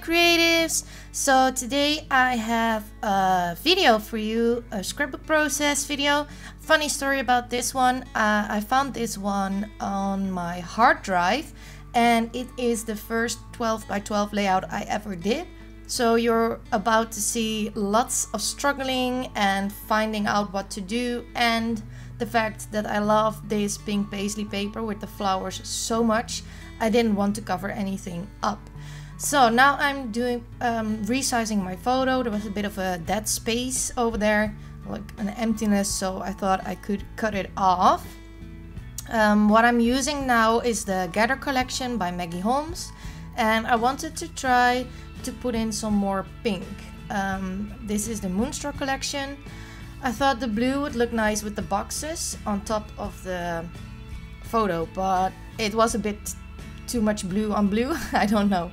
creatives! So today I have a video for you, a scrapbook process video. Funny story about this one, I found this one on my hard drive and it is the first 12 by 12 layout I ever did. So you're about to see lots of struggling and finding out what to do, and the fact that I love this pink paisley paper with the flowers so much, I didn't want to cover anything up. So now I'm doing resizing my photo. There was a bit of a dead space over there, like an emptiness, so I thought I could cut it off. What I'm using now is the Gather collection by Maggie Holmes, and I wanted to try to put in some more pink. This is the Moonstruck collection. I thought the blue would look nice with the boxes on top of the photo, but it was a bit too much blue on blue. I don't know.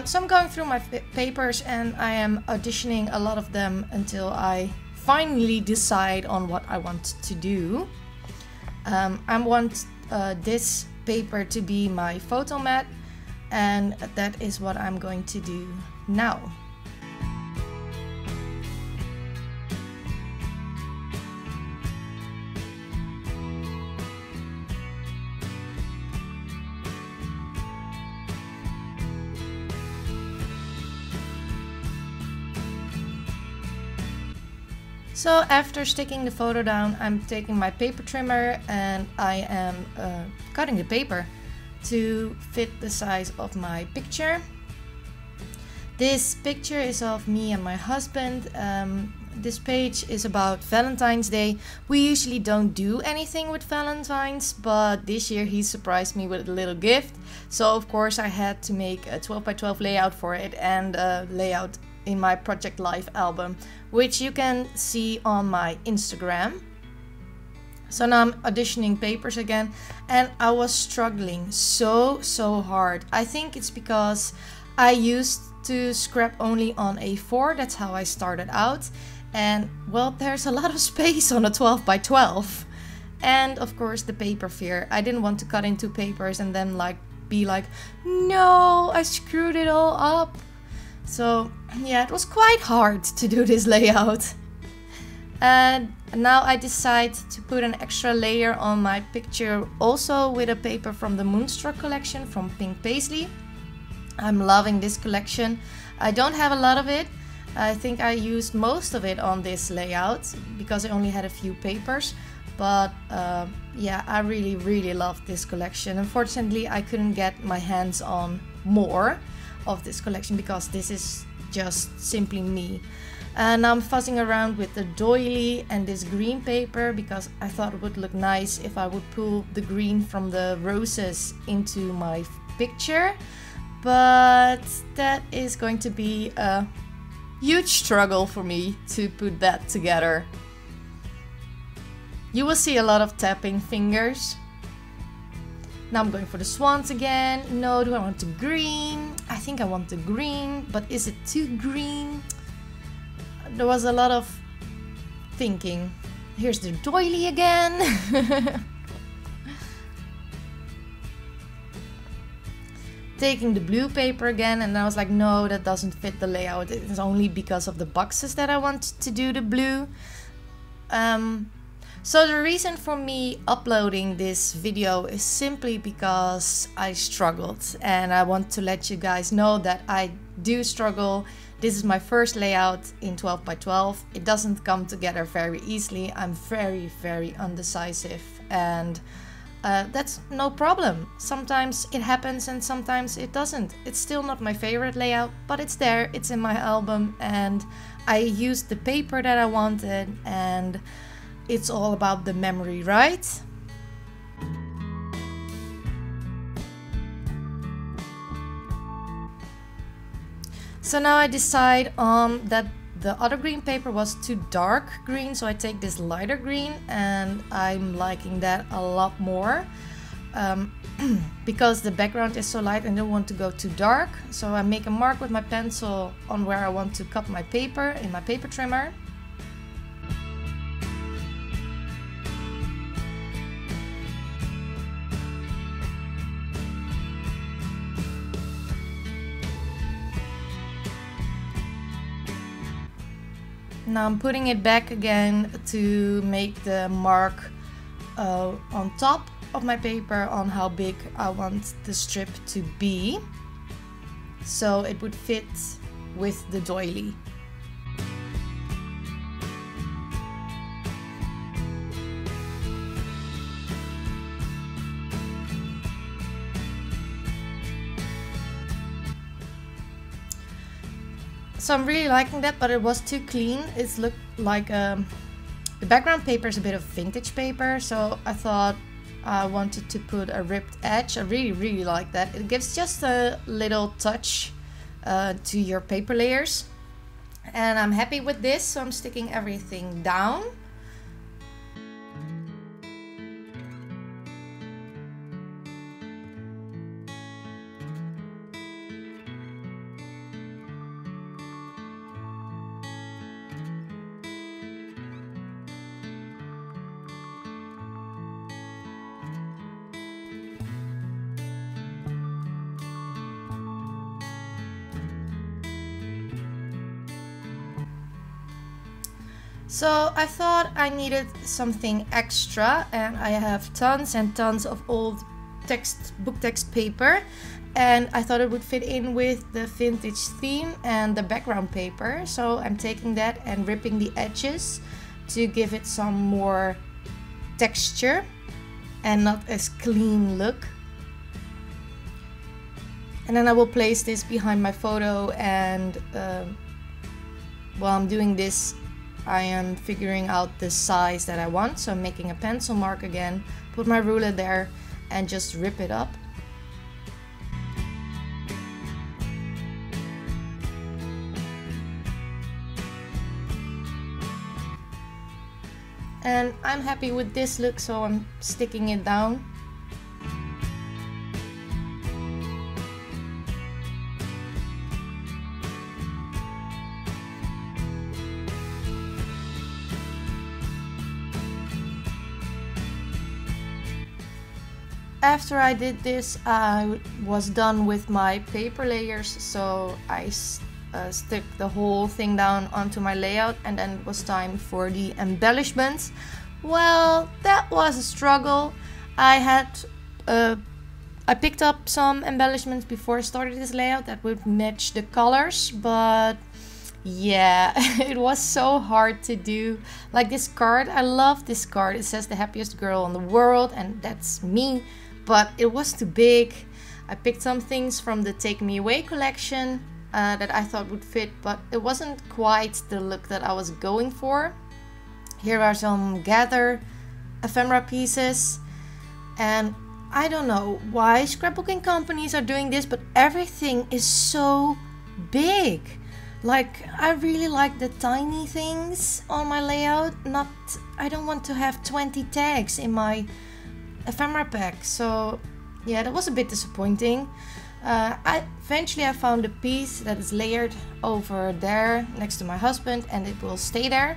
So I'm going through my papers and I am auditioning a lot of them until I finally decide on what I want to do. I want this paper to be my photo mat, and that is what I'm going to do now. So after sticking the photo down, I'm taking my paper trimmer and I am cutting the paper to fit the size of my picture. This picture is of me and my husband. This page is about Valentine's Day. We usually don't do anything with Valentine's, but this year he surprised me with a little gift. So of course I had to make a 12 by 12 layout for it and a layout in my Project Life album, which you can see on my Instagram. So now I'm auditioning papers again, and I was struggling so hard. I think it's because I used to scrap only on A4, that's how I started out, and well, there's a lot of space on a 12 by 12. And of course the paper fear. I didn't want to cut into papers and then be like, no, I screwed it all up. So yeah, it was quite hard to do this layout. And now I decide to put an extra layer on my picture, also with a paper from the Moonstruck collection from Pink Paisley. I'm loving this collection. I don't have a lot of it. I think I used most of it on this layout because I only had a few papers. But yeah, I really love this collection. Unfortunately, I couldn't get my hands on more of this collection because this is just simply me. And I'm fuzzing around with the Doily and this green paper because I thought it would look nice if I would pull the green from the roses into my picture. But that is going to be a huge struggle for me to put that together. You will see a lot of tapping fingers. Now I'm going for the swans again. No, do I want the green? I think I want the green, but is it too green? There was a lot of thinking. Here's the doily again. Taking the blue paper again, and I was like, no, that doesn't fit the layout. It's only because of the boxes that I want to do the blue. So the reason for me uploading this video is simply because I struggled, and I want to let you guys know that I do struggle. This is my first layout in 12 by 12. It doesn't come together very easily. I'm very undecisive, and that's no problem. Sometimes it happens and sometimes it doesn't. It's still not my favorite layout, but it's there, it's in my album, and I used the paper that I wanted, and it's all about the memory, right? So now I decide that the other green paper was too dark green, so I take this lighter green, and I'm liking that a lot more. Because the background is so light and I don't want to go too dark. So I make a mark with my pencil on where I want to cut my paper in my paper trimmer. Now I'm putting it back again to make the mark on top of my paper on how big I want the strip to be, so it would fit with the doily. So I'm really liking that, but it was too clean. It looked like the background paper is a bit of vintage paper, so I thought I wanted to put a ripped edge. I really like that. It gives just a little touch to your paper layers, and I'm happy with this, so I'm sticking everything down. So I thought I needed something extra, and I have tons and tons of old book text paper, and I thought it would fit in with the vintage theme and the background paper. So I'm taking that and ripping the edges to give it some more texture and not as clean look. And then I will place this behind my photo, and while I'm doing this, I am figuring out the size that I want. So I'm making a pencil mark again, put my ruler there, and just rip it up. And I'm happy with this look, so I'm sticking it down. After I did this, I was done with my paper layers, so I stuck the whole thing down onto my layout, and then it was time for the embellishments. Well, that was a struggle. I picked up some embellishments before I started this layout that would match the colors, but yeah, it was so hard to do. Like this card, I love this card. It says the happiest girl in the world, and that's me. But it was too big. I picked some things from the Take Me Away collection that I thought would fit, but it wasn't quite the look that I was going for. Here are some Gather ephemera pieces, and I don't know why scrapbooking companies are doing this, but everything is so big. Like, I really like the tiny things on my layout. I don't want to have 20 tags in my ephemera pack, so yeah, that was a bit disappointing. Eventually I found a piece that is layered over there next to my husband, and it will stay there.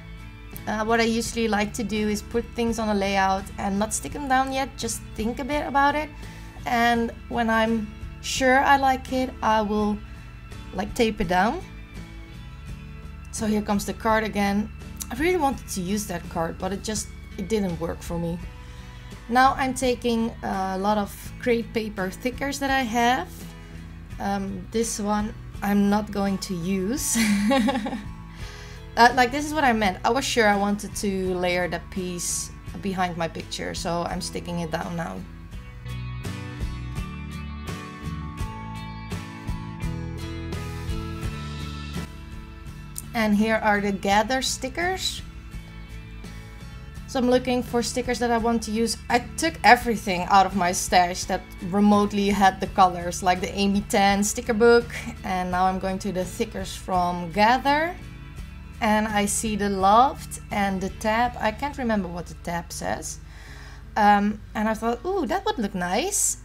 What I usually like to do is put things on a layout and not stick them down yet, just think a bit about it, and when I'm sure I like it, I will like tape it down. So here comes the card again. I really wanted to use that card, but it didn't work for me. Now I'm taking a lot of crepe paper thickers that I have. This one I'm not going to use. Like, this is what I meant. I was sure I wanted to layer that piece behind my picture, so I'm sticking it down now. And here are the Gather stickers. So I'm looking for stickers that I want to use. I took everything out of my stash that remotely had the colors, like the Amy Tan sticker book. And now I'm going to the stickers from Gather. And I see the Loved and the tab. I can't remember what the tab says. And I thought, ooh, that would look nice.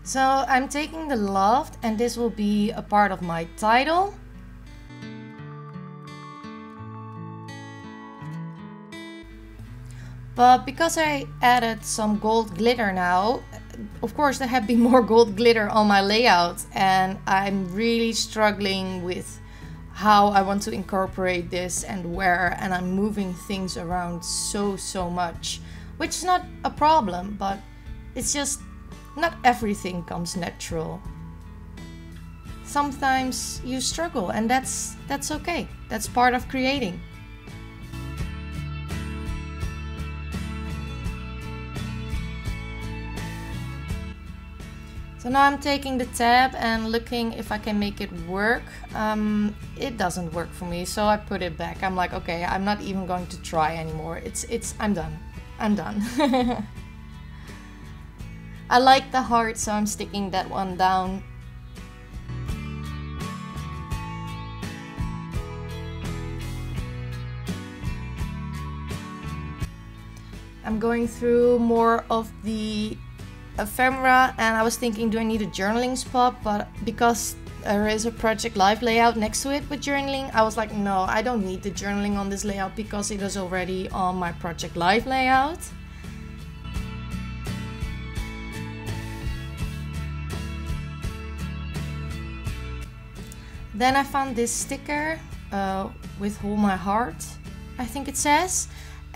So I'm taking the Loved, and this will be a part of my title. But because I added some gold glitter now, of course there have been more gold glitter on my layout, and I'm really struggling with how I want to incorporate this and where, and I'm moving things around so much, which is not a problem, but it's just not everything comes natural. Sometimes you struggle, and that's okay. That's part of creating. So now I'm taking the tab and looking if I can make it work. It doesn't work for me, so I put it back. I'm like, okay, I'm not even going to try anymore. I'm done. I'm done. I like the heart, so I'm sticking that one down. I'm going through more of the ephemera, and I was thinking, do I need a journaling spot? But because there is a Project Live layout next to it with journaling, I was like, no, I don't need the journaling on this layout because it is already on my Project Live layout. Then I found this sticker with Hold My Heart, I think it says.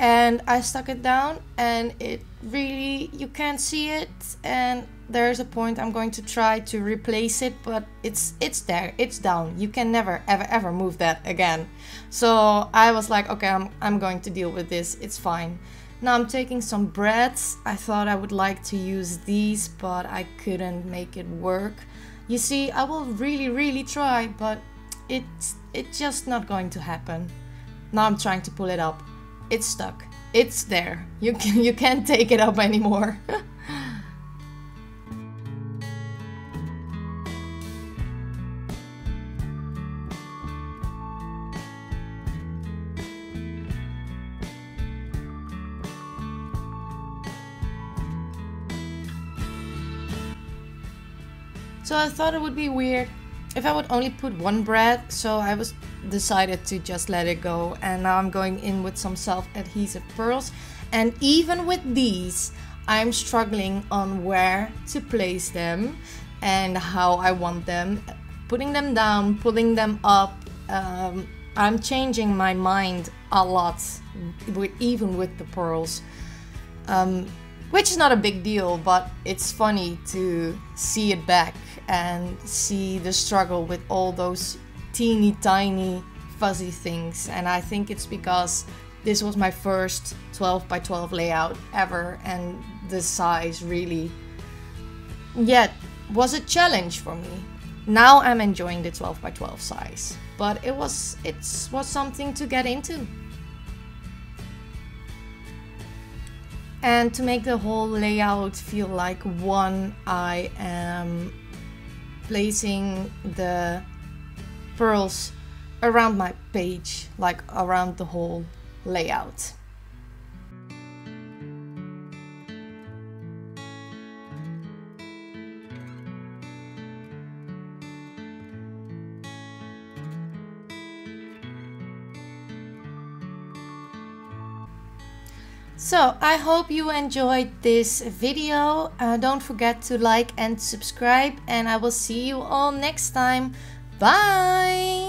And I stuck it down, and it really, you can't see it, and there's a point I'm going to try to replace it, but it's there, it's down. You can never ever move that again. So I was like, okay, I'm going to deal with this, it's fine. Now I'm taking some breads. I thought I would like to use these, but I couldn't make it work. You see, I will really try, but it's just not going to happen. Now I'm trying to pull it up. It's stuck. It's there. You can't take it up anymore. So I thought it would be weird if I would only put one bread, so I decided to just let it go, and now I'm going in with some self-adhesive pearls, and even with these I'm struggling on where to place them and how I want them, putting them down, pulling them up. I'm changing my mind a lot, even with the pearls, which is not a big deal, but it's funny to see it back and see the struggle with all those teeny tiny fuzzy things. And I think it's because this was my first 12 by 12 layout ever, and the size really, was a challenge for me. Now I'm enjoying the 12 by 12 size, but it was something to get into. And to make the whole layout feel like one, I am placing the pearls around my page, like around the whole layout. So I hope you enjoyed this video. Don't forget to like and subscribe, and I will see you all next time. Bye!